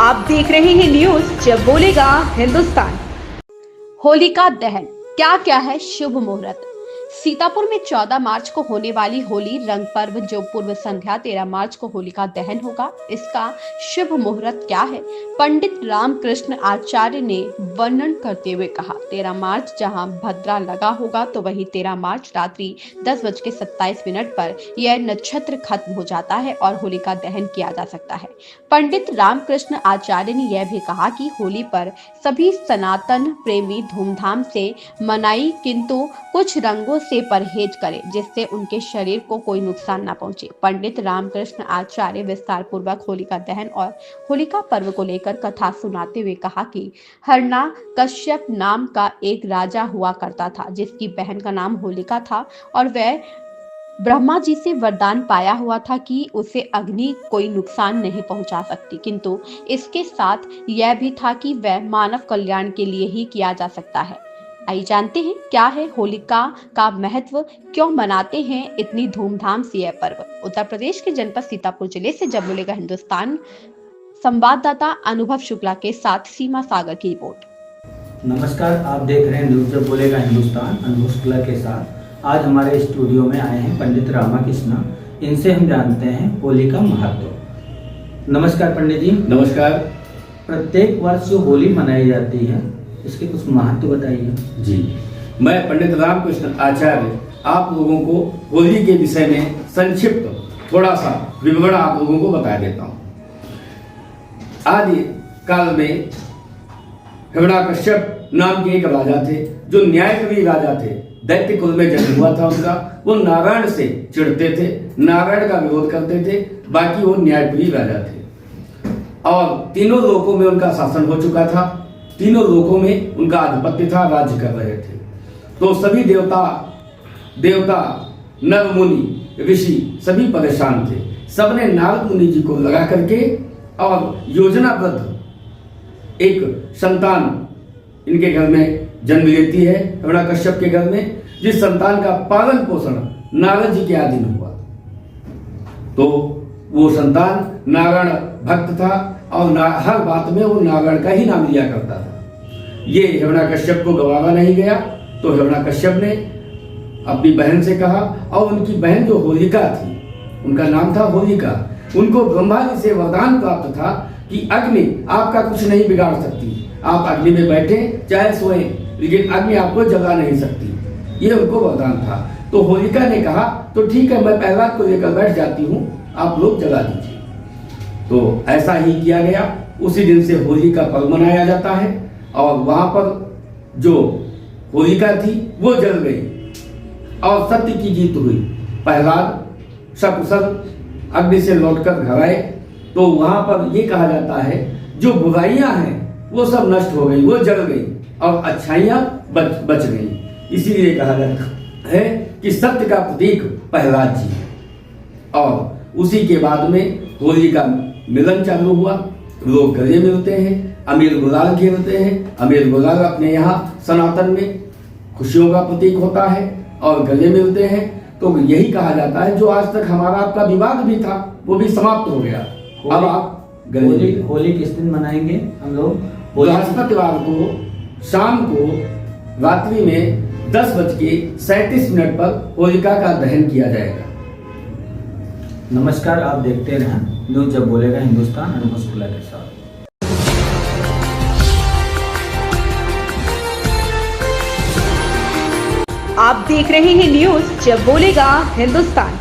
आप देख रहे हैं न्यूज जब बोलेगा हिंदुस्तान। होलिका दहन क्या क्या है शुभ मुहूर्त। सीतापुर में 14 मार्च को होने वाली होली रंग पर्व जो पूर्व संध्या 13 मार्च को होलिका दहन होगा, इसका शुभ मुहूर्त क्या है, पंडित रामकृष्ण आचार्य ने वर्णन करते हुए कहा। 13 मार्च जहां भद्रा लगा होगा तो वहीं 13 मार्च रात्रि 10:27 पर यह नक्षत्र खत्म हो जाता है और होलिका दहन किया जा सकता है। पंडित रामकृष्ण आचार्य ने यह भी कहा कि होली पर सभी सनातन प्रेमी धूमधाम से मनाई, किंतु कुछ रंगों से परहेज करें जिससे उनके शरीर को कोई नुकसान न पहुंचे। पंडित रामकृष्ण आचार्य विस्तार पूर्वक होलिका दहन और होलिका पर्व को लेकर कथा सुनाते हुए कहा कि हिरण्यकश्यप नाम का एक राजा हुआ करता था जिसकी बहन का नाम होलिका था और वह ब्रह्मा जी से वरदान पाया हुआ था कि उसे अग्नि कोई नुकसान नहीं पहुंचा सकती, किंतु इसके साथ यह भी था कि वह मानव कल्याण के लिए ही किया जा सकता है। आइए जानते हैं क्या है होलिका का महत्व, क्यों मनाते हैं इतनी धूमधाम से यह पर्व। उत्तर प्रदेश के जनपद सीतापुर जिले से जब बोलेगा हिंदुस्तान संवाददाता अनुभव शुक्ला के साथ सीमा सागर की रिपोर्ट। नमस्कार, आप देख रहे हैं न्यूज जब बोलेगा हिंदुस्तान अनुभव शुक्ला के साथ। आज हमारे स्टूडियो में आए हैं पंडित रामकृष्ण। इनसे हम जानते हैं होली का महत्व। नमस्कार पंडित जी। नमस्कार। प्रत्येक वर्ष जो होली मनाई जाती है इसके कुछ महत्व बताइए। जी, मैं पंडित रामकृष्ण आचार्य आप लोगों को होली के विषय में संक्षिप्त थोड़ा सा विवरण आप लोगों को बता देता हूँ। आदि काल में हिरण्यकश्यप नाम के एक राजा थे जो न्यायप्रिय राजा थे। दैत्य कुल में जन्म हुआ था उनका। वो नारायण से चिढ़ते थे, नारायण का विरोध करते थे, बाकी वो न्यायप्रिय राजा थे और तीनों लोकों में उनका शासन हो चुका था। तीनों लोकों में उनका आधिपत्य था, राज्य कर रहे थे। तो सभी देवता नर मुनि ऋषि सभी परेशान थे। सबने नारद मुनि जी को लगा करके और योजनाबद्ध एक संतान इनके घर में जन्म लेती है, हिरण्यकश्यप के घर में, जिस संतान का पालन पोषण नारद जी के अधीन हुआ। तो वो संतान नारायण भक्त था और हर बात में वो नारायण का ही नाम लिया करता था। ये हिरण्यकश्यप को गवारा नहीं गया तो हिरण्यकश्यप ने अपनी बहन से कहा, और उनकी बहन जो होलिका थी, उनका नाम था होलिका, उनको ब्रह्मा जी से वरदान प्राप्त था कि अग्नि आपका कुछ नहीं बिगाड़ सकती। आप अग्नि में बैठे चाहे सोए, लेकिन अग्नि आपको जला नहीं सकती। ये उनको वरदान था। तो होलिका ने कहा तो ठीक है, मैं प्रहलाद को लेकर बैठ जाती हूँ, आप लोग जला दीजिए। तो ऐसा ही किया गया। उसी दिन से होली का पर्व मनाया जाता है और वहां पर जो होलिका थी वो जल गई और सत्य की जीत हुई। प्रहलाद सकुशल अग्नि से लौटकर घर आए तो वहां पर ये कहा जाता है जो बुराइयां हैं वो सब नष्ट हो गई, वो जल गई और अच्छाइयां बच गई। इसीलिए कहा जाता है कि सत्य का प्रतीक प्रहलाद जी है। और उसी के बाद में होली का मिलन चालू हुआ। लोग गले मिलते हैं, अमीर गुलाल खेलते हैं। अमीर गुलाल अपने यहाँ सनातन में खुशियों का प्रतीक होता है और गले मिलते हैं। तो यही कहा जाता है जो आज तक हमारा आपका विवाद भी था वो भी समाप्त हो गया। अब आप होली किस दिन मनाएंगे हम लोग? बृहस्पतिवार को शाम को रात्रि में 10:37 पर होलिका का दहन किया जाएगा। नमस्कार, आप देखते रहें न्यूज जब बोलेगा हिंदुस्तान अनुभव शुक्ला के साथ। आप देख रहे हैं न्यूज जब बोलेगा हिंदुस्तान।